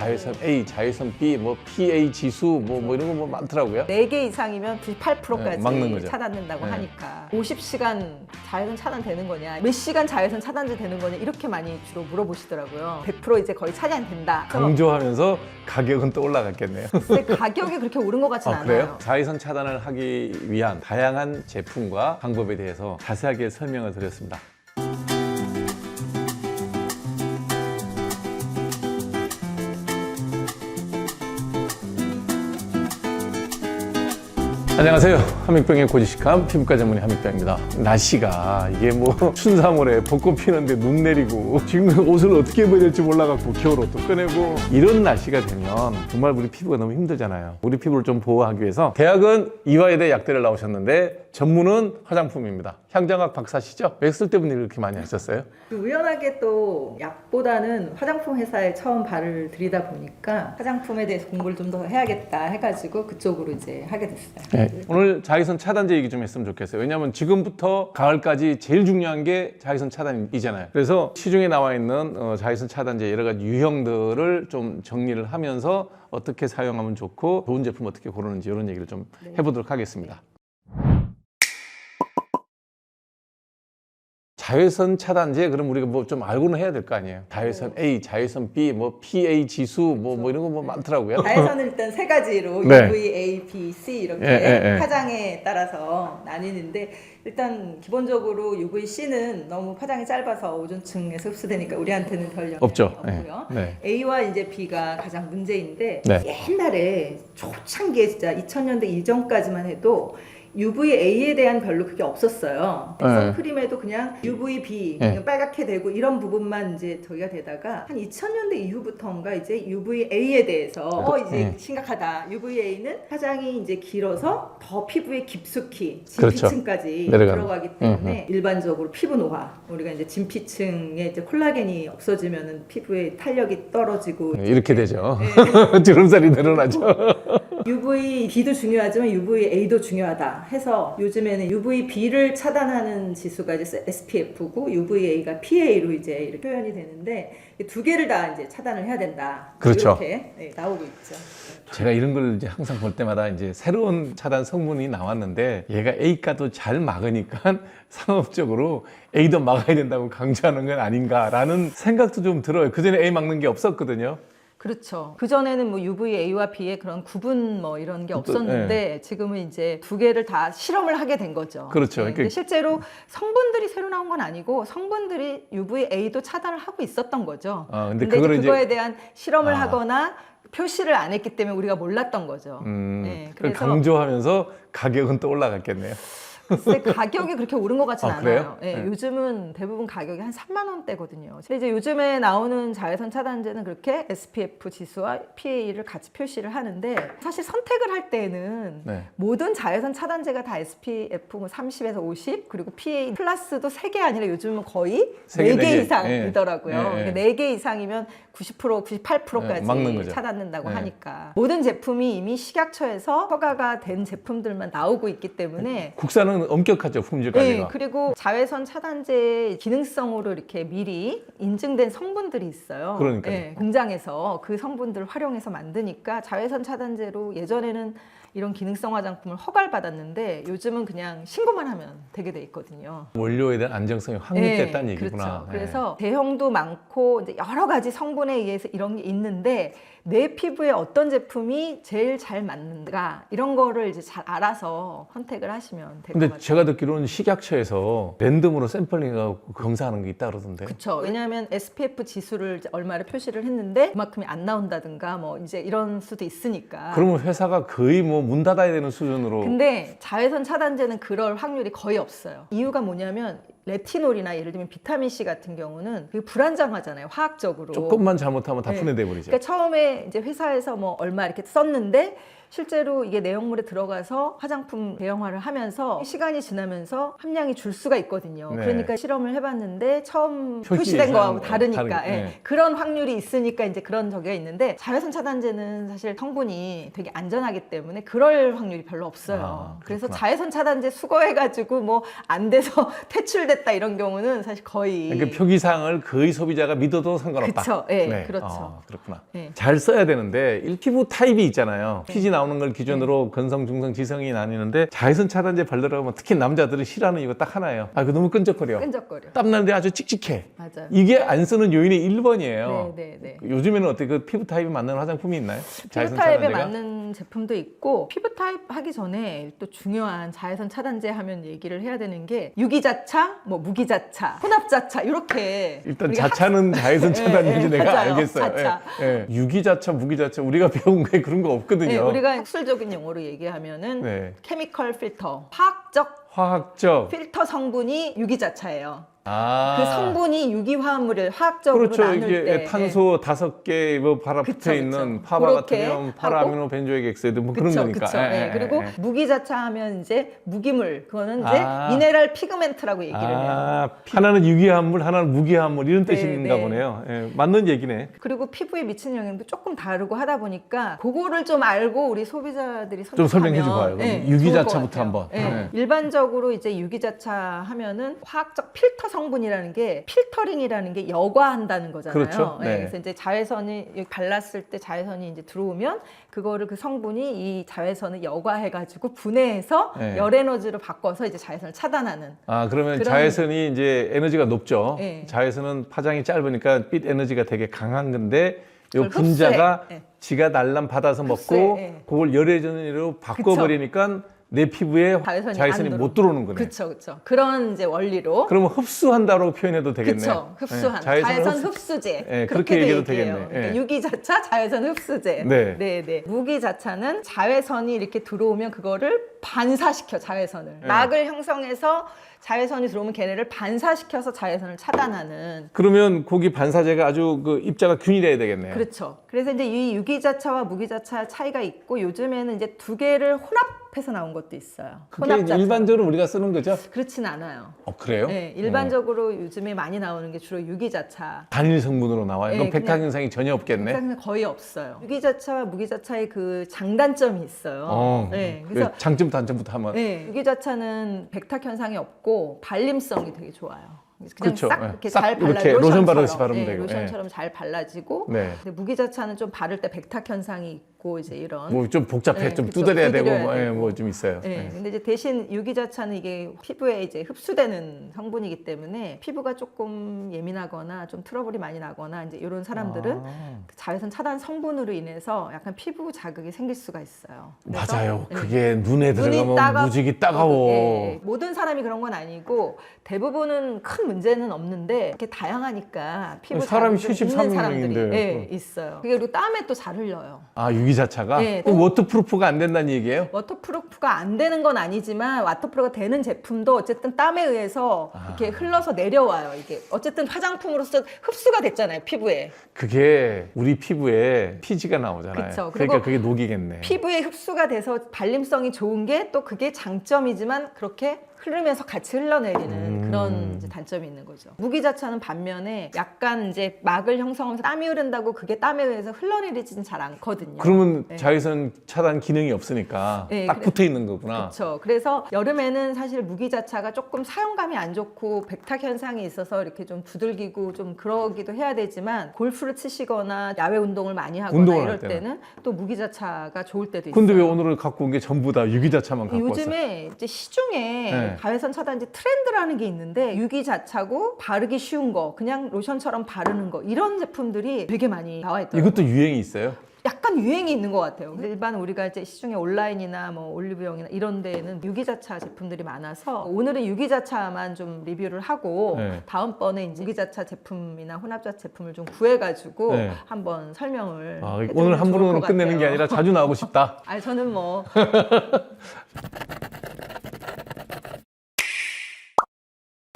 자외선 A, 자외선 B, 뭐 PA 지수 뭐 이런 거 뭐 많더라고요. 4개 이상이면 98%까지 막는 거죠. 차단된다고 네. 하니까 50시간 자외선 차단되는 거냐, 몇 시간 자외선 차단제 되는 거냐 이렇게 많이 주로 물어보시더라고요. 100% 이제 거의 차단된다. 강조하면서 가격은 또 올라갔겠네요. 근데 가격이 그렇게 오른 것 같진 않아요. 그래요? 자외선 차단을 하기 위한 다양한 제품과 방법에 대해서 자세하게 설명을 드렸습니다. 안녕하세요. 한민병의 고지식함 피부과 전문의 한민병입니다. 날씨가 이게 뭐 춘삼월에 벚꽃 피는데 눈 내리고 지금 옷을 어떻게 입어야 될지 몰라갖고 겨울 옷도 꺼내고 이런 날씨가 되면 정말 우리 피부가 너무 힘들잖아요. 우리 피부를 좀 보호하기 위해서 대학은 이화여대 약대를 나오셨는데 전문은 화장품입니다. 향정학 박사시죠? 왜 쓸데없는 일을 그렇게 많이 하셨어요? 우연하게 또 약보다는 화장품 회사에 처음 발을 들이다 보니까 화장품에 대해서 공부를 좀 더 해야겠다 해가지고 그쪽으로 이제 하게 됐어요. 네. 오늘 자외선 차단제 얘기 좀 했으면 좋겠어요. 왜냐하면 지금부터 가을까지 제일 중요한 게 자외선 차단이잖아요. 그래서 시중에 나와 있는 자외선 차단제 여러 가지 유형들을 좀 정리를 하면서 어떻게 사용하면 좋고 좋은 제품 어떻게 고르는지 이런 얘기를 좀 해보도록 하겠습니다. 자외선 차단제 그럼 우리가 뭐 좀 알고는 해야 될 거 아니에요. 자외선 A, 자외선 B, 뭐 PA 지수 뭐 이런 거 뭐 많더라고요. 자외선은 일단 세 가지로 네. UV, A, B, C 이렇게 예. 파장에 따라서 나뉘는데 일단 기본적으로 UVC는 너무 파장이 짧아서 오존층에서 흡수되니까 우리한테는 별 영향이 없죠. 없고요. 네. A와 이제 B가 가장 문제인데 네. 옛날에 초창기에 진짜 2000년대 이전까지만 해도 UVA에 대한 별로 그게 없었어요. 네. 선크림에도 그냥 UVB 네. 그냥 빨갛게 되고 이런 부분만 이제 저기가 되다가 한 2000년대 이후부터인가 이제 UVA에 대해서 이제 네. 심각하다. UVA는 화장이 이제 길어서 더 피부에 깊숙이 그렇죠. 진피층까지 내려가는. 들어가기 때문에 일반적으로 피부 노화, 우리가 이제 진피층에 이제 콜라겐이 없어지면은 피부의 탄력이 떨어지고 이렇게 되죠. 주름살이 늘어나죠. UVB도 중요하지만 UVA도 중요하다 해서 요즘에는 UVB를 차단하는 지수가 이제 SPF고 UVA가 PA로 이제 이렇게 표현이 되는데 두 개를 다 이제 차단을 해야 된다. 그렇죠. 이렇게 나오고 있죠. 제가 이런 걸 이제 항상 볼 때마다 이제 새로운 차단 성분이 나왔는데 얘가 A가도 잘 막으니까 상업적으로 A도 막아야 된다고 강조하는 건 아닌가라는 생각도 좀 들어요. 그전에 A 막는 게 없었거든요. 그렇죠. 그전에는 뭐 UVA와 B의 그런 구분 뭐 이런 게 없었는데 지금은 이제 두 개를 다 실험을 하게 된 거죠. 그렇죠. 네, 근데 실제로 성분들이 새로 나온 건 아니고 성분들이 UVA도 차단을 하고 있었던 거죠. 근데 근데 그거를 그거에 대한 실험을 하거나 표시를 안 했기 때문에 우리가 몰랐던 거죠. 그걸 그래서 강조하면서 가격은 또 올라갔겠네요. 글쎄 가격이 그렇게 오른 것 같진 그래요? 않아요. 네. 요즘은 대부분 가격이 한 3만 원대거든요. 근데 이제 요즘에 나오는 자외선 차단제는 그렇게 SPF 지수와 PA를 같이 표시를 하는데 사실 선택을 할 때는 모든 자외선 차단제가 다 SPF 뭐 30에서 50 그리고 PA 플러스도 3개 아니라 요즘은 거의 4개 이상이더라고요. 그러니까 4개 이상이면 90%, 98%까지 막는 거죠. 차단된다고 하니까 모든 제품이 이미 식약처에서 허가가 된 제품들만 나오고 있기 때문에 국산은 엄격하죠, 품질 관리가. 네, 그리고 자외선 차단제 기능성으로 이렇게 미리 인증된 성분들이 있어요. 그러니까요. 네, 공장에서 그 성분들을 활용해서 만드니까 자외선 차단제로 예전에는 이런 기능성 화장품을 허가를 받았는데 요즘은 그냥 신고만 하면 되게 돼 있거든요. 원료에 대한 안정성이 확립됐다는 얘기구나. 그렇죠. 그래서 대형도 많고 이제 여러 가지 성분에 의해서 이런 게 있는데 내 피부에 어떤 제품이 제일 잘 맞는가 이런 거를 이제 잘 알아서 선택을 하시면 될 것 같아요. 근데 제가 듣기로는 식약처에서 랜덤으로 샘플링하고 검사하는 게 있다 그러던데. 그렇죠. 왜냐하면 SPF 지수를 이제 얼마를 표시를 했는데 그만큼이 안 나온다든가 뭐 이제 이런 수도 있으니까. 그러면 회사가 거의 뭐 문 닫아야 되는 수준으로. 근데 자외선 차단제는 그럴 확률이 거의 없어요. 이유가 뭐냐면 레티놀이나 예를 들면 비타민C 같은 경우는 되게 불안정하잖아요. 화학적으로. 조금만 잘못하면 다 분해돼 버리죠. 그러니까 처음에 이제 회사에서 뭐 얼마 이렇게 썼는데 실제로 이게 내용물에 들어가서 화장품 대형화를 하면서 시간이 지나면서 함량이 줄 수가 있거든요. 네. 그러니까 실험을 해봤는데 처음 표시 표시된 거하고 이상, 다르니까 네. 그런 확률이 있으니까 이제 그런 저기가 있는데 자외선 차단제는 사실 성분이 되게 안전하기 때문에 그럴 확률이 별로 없어요. 그래서 그렇구나. 자외선 차단제 수거해가지고 뭐 안 돼서 퇴출된 잘못됐다 이런 경우는 사실 거의 그러니까 표기사항을 거의 소비자가 믿어도 상관없다. 그렇죠. 네, 그렇죠. 그렇구나. 네. 잘 써야 되는데 피부 타입이 있잖아요. 피지 나오는 걸 기준으로 건성, 중성, 지성이 나뉘는데 자외선 차단제 바르려고 하면 특히 남자들이 싫어하는 이유가 딱 하나예요. 아, 그 너무 끈적거려. 땀나는데 아주 칙칙해. 맞아요. 이게 안 쓰는 요인이 1번이에요. 네. 요즘에는 어떻게 그 피부 타입에 맞는 화장품이 있나요? 피부 타입에 맞는 제품도 있고 피부 타입 하기 전에 또 중요한 자외선 차단제 하면 얘기를 해야 되는 게 유기자차, 뭐 무기자차, 혼합자차 이렇게 일단 자차는 자외선 차단인지 내가 맞아요. 알겠어요. 자차. 유기자차, 무기자차 우리가 배운 거에 그런 거 없거든요. 네, 우리가 학술적인 용어로 얘기하면은 케미컬 필터, 화학적 필터 성분이 유기자차예요. 그 성분이 유기화합물을 화학적으로 그렇죠. 나눌 이게 때 탄소 5개 뭐 바로 붙어 있는 파바 같으면 파라아미노 벤조익 엑사이드 뭐 그런 거니까. 그리고 무기자차 하면 이제 무기물 그거는 이제 미네랄 피그멘트라고 얘기를 해요. 하나는 유기화합물, 하나는 무기화합물 이런 뜻인가 보네요. 맞는 얘기네. 그리고 피부에 미치는 영향도 조금 다르고 하다 보니까 그거를 좀 알고 우리 소비자들이 좀 설명해 주고요. 유기자차부터 한번. 일반적으로 이제 유기자차 하면은 화학적 필터 성분이라는 게 필터링이라는 게 여과한다는 거잖아요. 그렇죠. 그래서 이제 자외선이 발랐을 때 자외선이 이제 들어오면 그거를 그 성분이 이 자외선을 여과해가지고 분해해서 열 에너지로 바꿔서 이제 자외선을 차단하는. 그러면 자외선이 이제 에너지가 높죠. 자외선은 파장이 짧으니까 빛 에너지가 되게 강한 건데 요 분자가 지가 날람 받아서 먹고 그걸 열 에너지로 바꿔버리니까 내 피부에 자외선이 못 들어오는 거네. 그렇죠. 그런 이제 원리로. 그러면 흡수한다고 표현해도 되겠네. 그렇죠. 흡수한. 자외선 흡수제. 그렇게 얘기해도 되겠네. 그러니까 유기자차, 자외선 흡수제. 네. 무기자차는 자외선이 이렇게 들어오면 그거를 반사시켜 자외선을. 막을 형성해서 자외선이 들어오면 걔네를 반사시켜서 자외선을 차단하는. 그러면 거기 반사제가 아주 그 입자가 균일해야 되겠네요. 그렇죠. 그래서 이제 이 유기자차와 무기자차 차이가 있고 요즘에는 이제 두 개를 혼합해서 나온 것도 있어요. 그게 일반적으로 우리가 쓰는 거죠? 그렇진 않아요. 그래요? 네, 일반적으로 요즘에 많이 나오는 게 주로 유기자차. 단일 성분으로 나와요? 그럼 백탁 현상이 전혀 없겠네? 백탁 현상 거의 없어요. 유기자차와 무기자차의 그 장단점이 있어요. 그래서 장점 단점부터 한번. 유기자차는 백탁 현상이 없고 발림성이 되게 좋아요. 그냥 그렇죠. 싹 이렇게 잘 발라 이렇게 로션 바르듯이 바르면 되고. 로션처럼 잘 발라지고. 근데 무기자차는 좀 바를 때 백탁 현상이 있고 이제 이런. 뭐 좀 복잡해, 좀 두드려야 되고 뭐 좀 있어요. 근데 이제 대신 유기자차는 이게 피부에 이제 흡수되는 성분이기 때문에 피부가 조금 예민하거나 좀 트러블이 많이 나거나 이제 이런 사람들은 자외선 차단 성분으로 인해서 약간 피부 자극이 생길 수가 있어요. 맞아요. 그게 눈에 들어가면 무지개 따가워. 모든 사람이 그런 건 아니고 대부분은 큰 문제는 없는데 이렇게 다양하니까 피부 사람이 자극이 있는 73명인데. 사람들이 있어요. 그게 그리고 땀에 또 잘 흘려요. 유기자차가? 그럼 워터프루프가 안 된다는 얘기예요? 워터프루프가 안 되는 건 아니지만 워터프루프가 되는 제품도 어쨌든 땀에 의해서 이렇게 흘러서 내려와요. 이게 어쨌든 화장품으로서 흡수가 됐잖아요, 피부에. 그게 우리 피부에 피지가 나오잖아요. 그쵸. 그러니까 그게 녹이겠네. 피부에 흡수가 돼서 발림성이 좋은 게 또 그게 장점이지만 그렇게 흐르면서 같이 흘러내리는 그런 이제 단점이 있는 거죠. 무기자차는 반면에 약간 이제 막을 형성하면서 땀이 흐른다고 그게 땀에 의해서 흘러내리지는 잘 않거든요. 그러면 자외선 차단 기능이 없으니까 딱 붙어 있는 거구나. 그렇죠. 그래서 여름에는 사실 무기자차가 조금 사용감이 안 좋고 백탁 현상이 있어서 이렇게 좀 두들기고 좀 그러기도 해야 되지만 골프를 치시거나 야외 운동을 많이 하거나 이럴 때는 또 무기자차가 좋을 때도 있어요. 근데 왜 오늘 갖고 온 게 전부 다 유기자차만 갖고 왔어요? 요즘에 이제 시중에 자외선 차단제 트렌드라는 게 있는데 유기자차고 바르기 쉬운 거 그냥 로션처럼 바르는 거 이런 제품들이 되게 많이 나와 있더라고요. 이것도 유행이 있어요? 약간 유행이 있는 것 같아요. 일반 우리가 이제 시중에 온라인이나 뭐 올리브영이나 이런 데에는 유기자차 제품들이 많아서 오늘은 유기자차만 좀 리뷰를 하고 다음번에 이제 유기자차 제품이나 혼합자차 제품을 좀 구해가지고 한번 설명을 오늘 한 번으로 끝내는 게 아니라 자주 나오고 싶다. 저는 뭐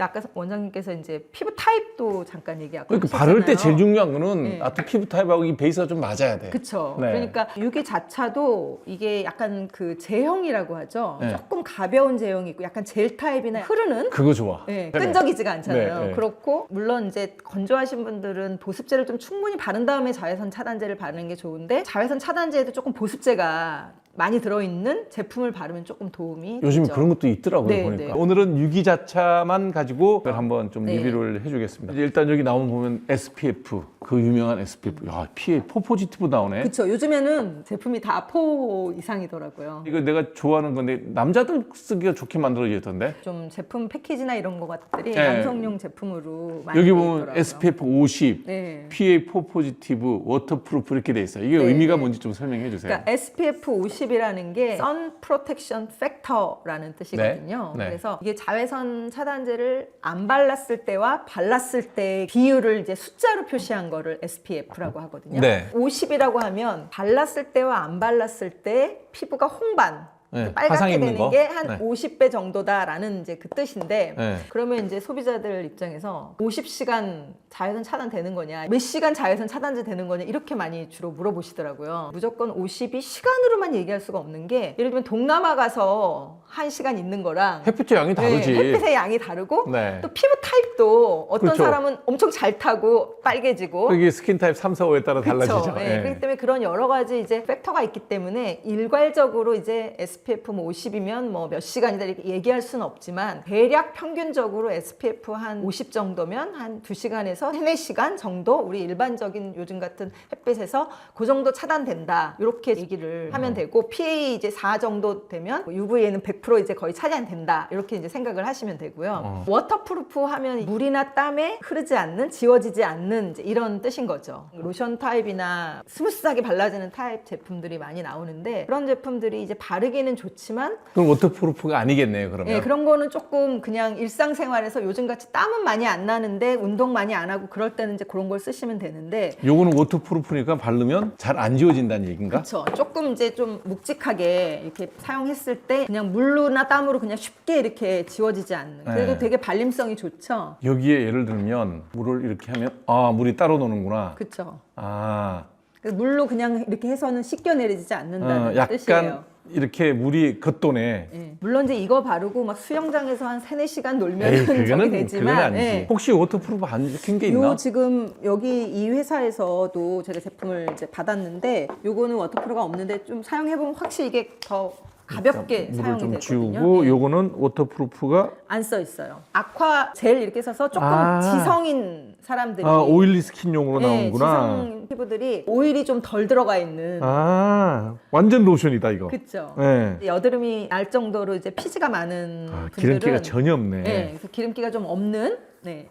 아까 원장님께서 이제 피부 타입도 잠깐 얘기하고 그러니까 바를 때 제일 중요한 거는 피부 타입하고 이 베이스가 좀 맞아야 돼. 그렇죠. 그러니까 유기자차도 이게 약간 그 제형이라고 하죠. 조금 가벼운 제형이 있고 약간 젤 타입이나 흐르는 그거 좋아. 끈적이지가 않잖아요. 그렇고 물론 이제 건조하신 분들은 보습제를 좀 충분히 바른 다음에 자외선 차단제를 바르는 게 좋은데 자외선 차단제에도 조금 보습제가 많이 들어있는 제품을 바르면 조금 도움이 요즘에 있죠. 그런 것도 있더라고요. 네, 보니까. 네. 오늘은 유기자차만 가지고 그걸 한번 좀 네. 리뷰를 해주겠습니다. 일단 여기 나오면 보면 SPF, 그 유명한 SPF. 야, PA, 포포지티브 나오네. 그렇죠. 요즘에는 제품이 다 4 이상이더라고요. 이거 내가 좋아하는 건데 남자들 쓰기가 좋게 만들어졌던데. 좀 제품 패키지나 이런 것들이 네. 남성용 제품으로 많이 여기 돼 보면 있더라고요. SPF 50, 네. PA 포포지티브, 워터프루프 이렇게 돼 있어요. 이게 네, 의미가 네. 뭔지 좀 설명해 주세요. 그러니까 SPF 50이라는 게 Sun Protection Factor라는 뜻이거든요. 네. 네. 그래서 이게 자외선 차단제를 안 발랐을 때와 발랐을 때 비율을 이제 숫자로 표시한 거를 SPF라고 하거든요. 네. 50이라고 하면 발랐을 때와 안 발랐을 때 피부가 홍반 네, 빨갛게 화상 입는 되는 거. 게 한 네. 50배 정도다라는 이제 그 뜻인데 네. 그러면 이제 소비자들 입장에서 50시간 자외선 차단 되는 거냐, 몇 시간 자외선 차단제 되는 거냐 이렇게 많이 주로 물어보시더라고요. 무조건 50이 시간으로만 얘기할 수가 없는 게 예를 들면 동남아 가서 1시간 있는 거랑 햇빛의 양이 다르지. 네, 햇빛의 양이 다르고 네. 또 피부 타입도 어떤 그렇죠. 사람은 엄청 잘 타고 빨개지고 이게 스킨 타입 3, 4, 5에 따라 달라지죠. 그렇죠. 네. 예. 그렇기 때문에 그런 여러 가지 이제 팩터가 있기 때문에 일괄적으로 이제 SPF 뭐 50이면 뭐 몇 시간이다 이렇게 얘기할 수는 없지만 대략 평균적으로 SPF 한 50 정도면 한 2시간에서 3, 4시간 정도 우리 일반적인 요즘 같은 햇빛에서 그 정도 차단된다 이렇게 얘기를 하면 되고 PA 이제 4 정도 되면 UVA는 100% 이제 거의 차단된다 이렇게 이제 생각을 하시면 되고요. 워터프루프 하면 물이나 땀에 흐르지 않는 지워지지 않는 이제 이런 뜻인 거죠. 로션 타입이나 스무스하게 발라지는 타입 제품들이 많이 나오는데 그런 제품들이 이제 바르기는 좋지만 그럼 워터프루프가 아니겠네요, 그러면. 예, 그런 거는 조금 그냥 일상생활에서 요즘같이 땀은 많이 안 나는데 운동 많이 안 하고 그럴 때는 이제 그런 걸 쓰시면 되는데 요거는 워터프루프니까 바르면 잘 안 지워진다는 얘기인가? 그렇죠. 조금 이제 좀 묵직하게 이렇게 사용했을 때 그냥 물로나 땀으로 그냥 쉽게 이렇게 지워지지 않는 그래도 네. 되게 발림성이 좋죠. 여기에 예를 들면 물을 이렇게 하면 아, 물이 따로 노는구나. 그렇죠. 아, 물로 그냥 이렇게 해서는 씻겨내리지 않는다는 약간 뜻이에요. 이렇게 물이 겉도네. 예. 물론 이제 이거 바르고 막 수영장에서 한 3, 4시간 놀면 에이, 저기 그건 되지만 아니지. 예. 혹시 워터프루프 안 적힌 게 있나? 요 지금 여기 이 회사에서도 제가 제품을 이제 받았는데 요거는 워터프루프가 없는데 좀 사용해보면 확실히 이게 더 가볍게 물을 사용이 좀 되거든요. 지우고 예. 요거는 워터프루프가 안 써 있어요. 아쿠아 젤 이렇게 써서 조금 아. 지성인 사람들이 오일리 스킨용으로 예, 나오는구나. 지성 피부들이 오일이 좀 덜 들어가 있는 아, 완전 로션이다 이거. 그렇죠. 네. 여드름이 날 정도로 이제 피지가 많은 아, 분들은 기름기가 전혀 없네. 네, 그래서 기름기가 좀 없는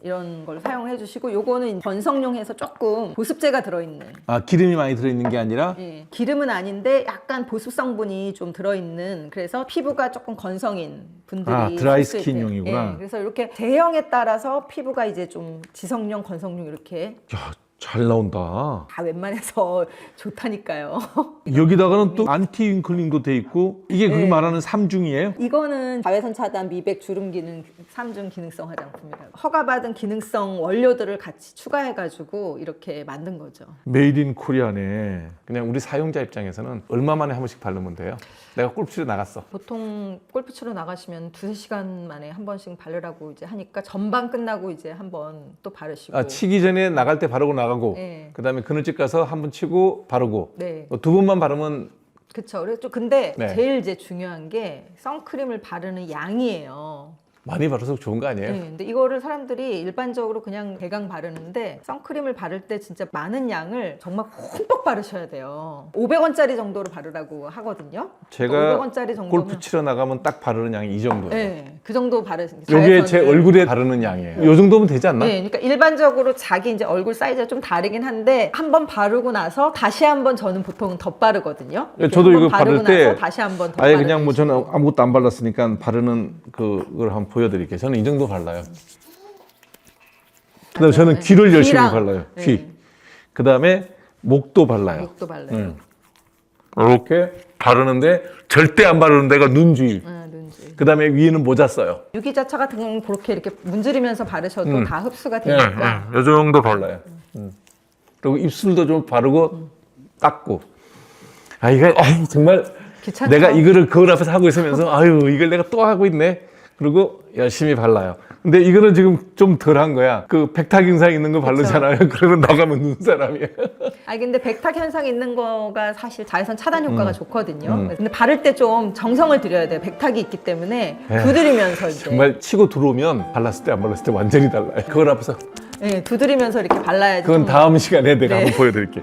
이런 걸 사용해 주시고 요거는 건성용해서 조금 보습제가 들어있는 아, 기름이 많이 들어있는 게 아니라 예, 기름은 아닌데 약간 보습 성분이 좀 들어있는 그래서 피부가 조금 건성인 분들이 아, 드라이 쓸 때, 스킨용이구나. 예, 그래서 이렇게 제형에 따라서 피부가 이제 좀 지성용, 건성용 이렇게 야, 잘 나온다. 다 웬만해서 좋다니까요. 여기다가는 또 안티 윙클링도 돼 있고 이게 그게 말하는 삼중이에요? 이거는 자외선 차단, 미백, 주름 기능 3중 기능성 화장품이라고 허가받은 기능성 원료들을 같이 추가해가지고 이렇게 만든 거죠. 메이드 인 코리아네. 그냥 우리 사용자 입장에서는 얼마 만에 한 번씩 바르면 돼요? 내가 골프 치러 나갔어. 보통 골프 치러 나가시면 2-3시간 만에 한 번씩 바르라고 이제 하니까 전반 끝나고 이제 한 번 또 바르시고. 아, 치기 전에 나갈 때 바르고 나가고 네. 그다음에 그늘집 가서 한 번 치고 바르고 네. 두 번만 바르면 그쵸. 그래서 좀 근데 네. 제일 이제 중요한 게 선크림을 바르는 양이에요. 많이 바르서 좋은 거 아니에요? 네, 근데 이거를 사람들이 일반적으로 그냥 대강 바르는데 선크림을 바를 때 진짜 많은 양을 정말 흠뻑 바르셔야 돼요. 500원짜리 정도로 바르라고 하거든요. 제가 500원짜리 정도면 골프 치러 나가면 딱 바르는 양이 이 정도예요. 네, 그 정도 바르시는 이게 제 얼굴에 바르는 양이에요. 이 정도면 되지 않나? 네, 그러니까 일반적으로 자기 이제 얼굴 사이즈가 좀 다르긴 한데 한 번 바르고 나서 다시 한번 저는 보통 덧바르거든요. 저도 한번 이거 바를 바르고 때 나서 다시 한번 아예 그냥 뭐 저는 아무것도 안 발랐으니까 바르는 그걸 한번 보여드릴게요. 저는 이 정도 발라요. 그다음에 저는 귀를 열심히 귀랑, 발라요. 네. 귀. 그다음에 목도 발라요. 목도 발라요. 이렇게 바르는데 절대 안 바르는 데가 눈 주위. 눈지. 그다음에 위에는 모자 써요. 유기자차 같은 경우는 그렇게 이렇게 문지르면서 바르셔도 다 흡수가 되니까. 이 정도 발라요. 그리고 입술도 좀 바르고 닦고. 아 이거 정말 귀찮죠? 내가 이거를 거울 앞에서 하고 있으면서 아유 이걸 내가 또 하고 있네. 그리고 열심히 발라요. 근데 이거는 지금 좀 덜한 거야. 그 백탁 현상 있는 거 바르잖아요. 그러면 나가면 눈사람이야. 아니 근데 백탁 현상 있는 거가 사실 자외선 차단 효과가 좋거든요. 근데 바를 때 좀 정성을 들여야 돼요. 백탁이 있기 때문에 두드리면서 이제 정말 치고 들어오면 발랐을 때 안 발랐을 때 완전히 달라요. 그걸 앞에서 네, 두드리면서 이렇게 발라야지. 그건 좀 다음 시간에 내가 네. 한번 보여드릴게.